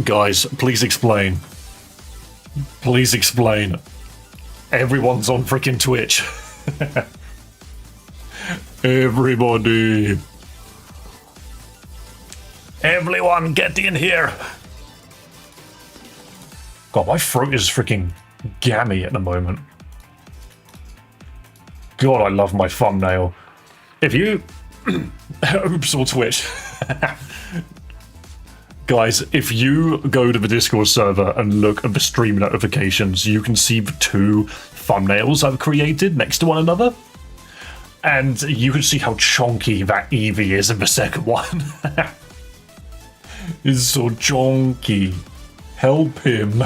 Guys, please explain. Please explain. Everyone's on freaking Twitch. Everybody. Everyone, get in here. God, my throat is freaking gammy at the moment. God, I love my thumbnail. If you... Oops, or Twitch. Guys, if you go to the Discord server and look at the stream notifications, you can see the two thumbnails I've created next to one another. And you can see how chonky that Eevee is in the second one. It's so chonky. Help him.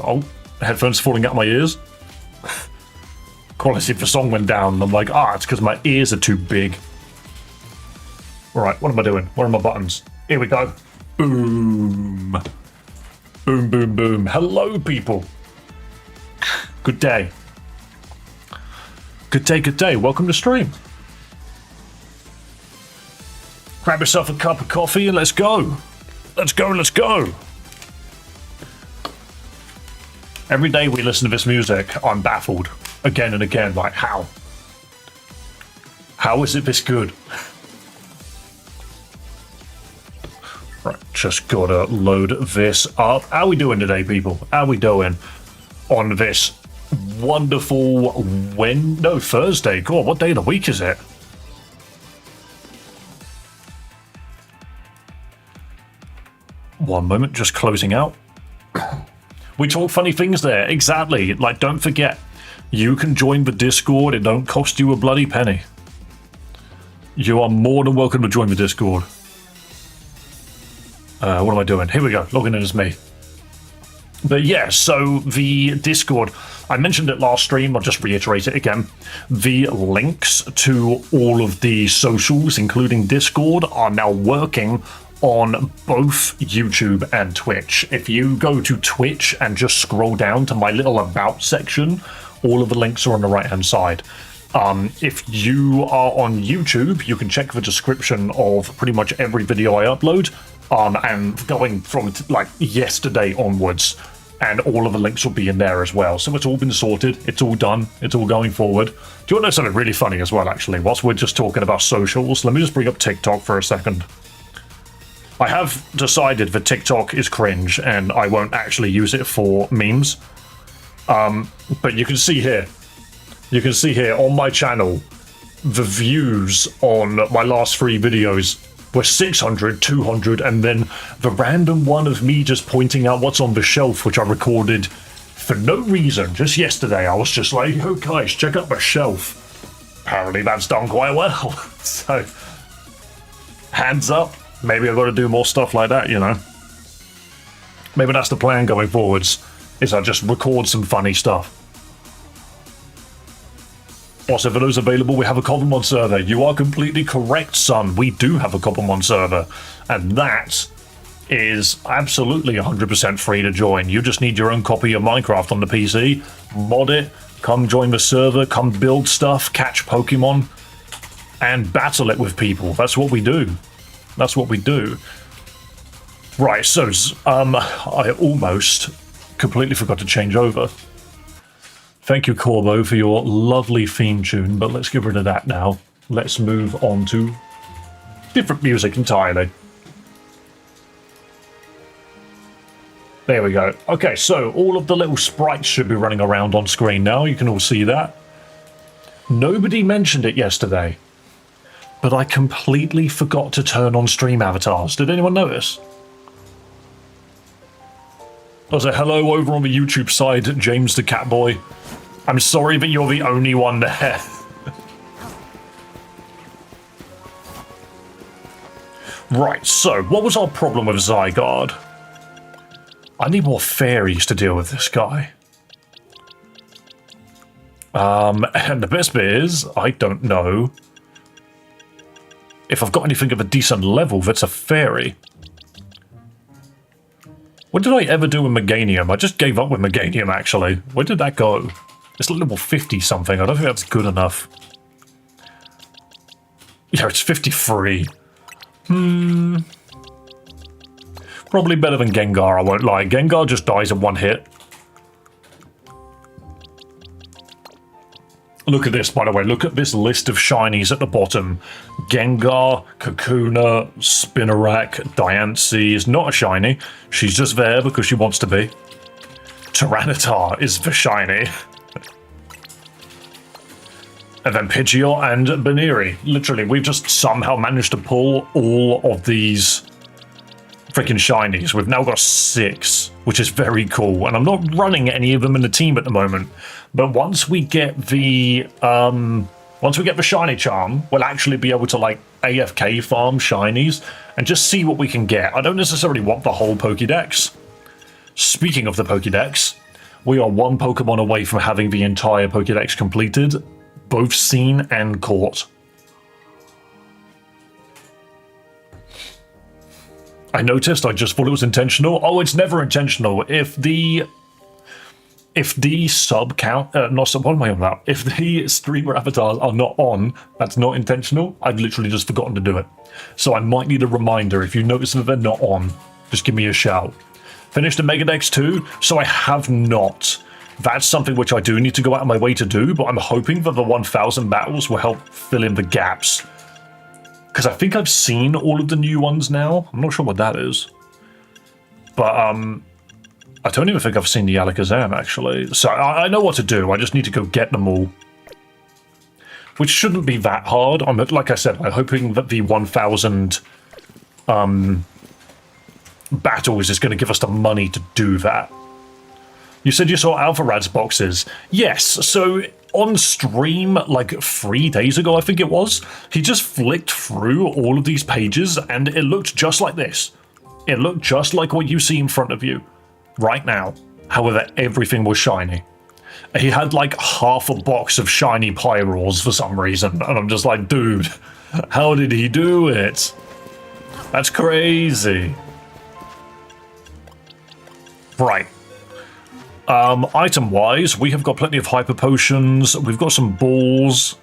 Oh, headphones falling out my ears. Quality of the song went down. I'm like, it's because my ears are too big. Alright, what am I doing? Where are my buttons? Here we go. Boom. Boom, boom, boom. Hello, people. Good day. Good day, good day. Welcome to stream. Grab yourself a cup of coffee and let's go. Let's go, let's go. Every day we listen to this music, I'm baffled. Again and again, like, how? How is it this good? Right, just gotta load this up. How we doing today, people? How we doing on this wonderful Thursday? God, what day of the week is it? One moment, just closing out. We talk funny things there, exactly. Like, don't forget, you can join the Discord. It don't cost you a bloody penny. You are more than welcome to join the Discord. What am I doing? Here we go, logging in as me. But yeah, so the Discord, I mentioned it last stream, I'll just reiterate it again. The links to all of the socials, including Discord, are now working on both YouTube and Twitch. If you go to Twitch and just scroll down to my little about section, all of the links are on the right hand side. If you are on YouTube, you can check the description of pretty much every video I upload, and going from like yesterday onwards, and all of the links will be in there as well. So it's all been sorted, it's all done, it's all going forward. Do you want to know something really funny as well, actually? Whilst we're just talking about socials, let me just bring up TikTok for a second. I have decided that TikTok is cringe and I won't actually use it for memes. But you can see here on my channel, the views on my last 3 videos were 600, 200, and then the random one of me just pointing out what's on the shelf, which I recorded for no reason. Just yesterday, I was just like, oh guys, check out the shelf. Apparently that's done quite well. So, hands up. Maybe I've got to do more stuff like that, you know. Maybe that's the plan going forwards, is I just record some funny stuff. Also, for those available, we have a Pokémon server. You are completely correct, son. We do have a Pokémon server. And that is absolutely 100% free to join. You just need your own copy of Minecraft on the PC. Mod it. Come join the server. Come build stuff. Catch Pokemon. And battle it with people. That's what we do. That's what we do. Right, so I almost completely forgot to change over. Thank you, Corbo, for your lovely theme tune, but let's get rid of that now. Let's move on to different music entirely. There we go. Okay, so all of the little sprites should be running around on screen now. You can all see that. Nobody mentioned it yesterday, but I completely forgot to turn on stream avatars. Did anyone notice? I was like, hello over on the YouTube side, James the Catboy. I'm sorry that you're the only one there. Right, so what was our problem with Zygarde? I need more fairies to deal with this guy. And the best bit is, I don't know if I've got anything of a decent level that's a fairy. What did I ever do with Meganium? I just gave up with Meganium, actually. Where did that go? It's level 50 something. I don't think that's good enough. Yeah, it's 53. Probably better than Gengar, I won't lie. Gengar just dies in one hit. Look at this, by the way. Look at this list of shinies at the bottom. Gengar, Kakuna, Spinarak, Diancie is not a shiny. She's just there because she wants to be. Tyranitar is the shiny. And then Pidgeot and Baneri. Literally, we've just somehow managed to pull all of these freaking shinies. We've now got 6, which is very cool. And I'm not running any of them in the team at the moment. But once we get the shiny charm, we'll actually be able to like AFK farm shinies and just see what we can get. I don't necessarily want the whole Pokédex. Speaking of the Pokédex, we are one Pokemon away from having the entire Pokédex completed, both seen and caught. I noticed, I just thought it was intentional. Oh, it's never intentional. If the sub count, not sub, what am I on about? If the streamer avatars are not on, that's not intentional. I've literally just forgotten to do it. So I might need a reminder. If you notice that they're not on, just give me a shout. Finished the Megadex 2, so I have not. That's something which I do need to go out of my way to do, but I'm hoping that the 1000 battles will help fill in the gaps. Because I think I've seen all of the new ones now. I'm not sure what that is. But, I don't even think I've seen the Alakazam, actually. So I know what to do. I just need to go get them all. Which shouldn't be that hard. Like I said, I'm hoping that the 1000 battles is going to give us the money to do that. You said you saw Alpharad's boxes. Yes, so on stream, like 3 days ago, I think it was, he just flicked through all of these pages and it looked just like this. It looked just like what you see in front of you right now. However, everything was shiny. He had like half a box of shiny Pyroars for some reason, and I'm just like, dude, how did he do it? That's crazy. Right. Item-wise, we have got plenty of Hyper Potions. We've got some balls.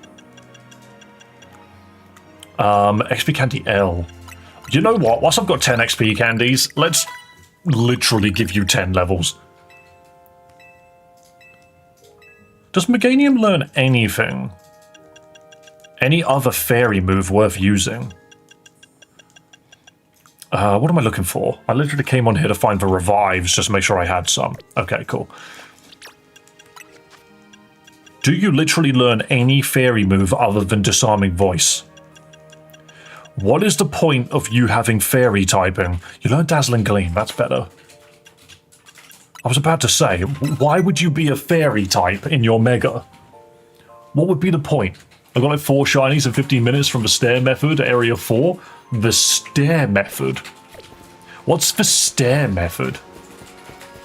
XP Candy L. You know what? Whilst I've got 10 XP candies, let's literally give you 10 levels. Does Meganium learn anything? Any other fairy move worth using? What am I looking for? I literally came on here to find the revives, just to make sure I had some. Okay, cool. Do you literally learn any fairy move other than Disarming Voice? What is the point of you having fairy typing? You learn Dazzling Gleam, that's better. I was about to say, why would you be a fairy type in your Mega? What would be the point? I got like 4 shinies in 15 minutes from the stair method, area 4. The stair method? What's the stair method?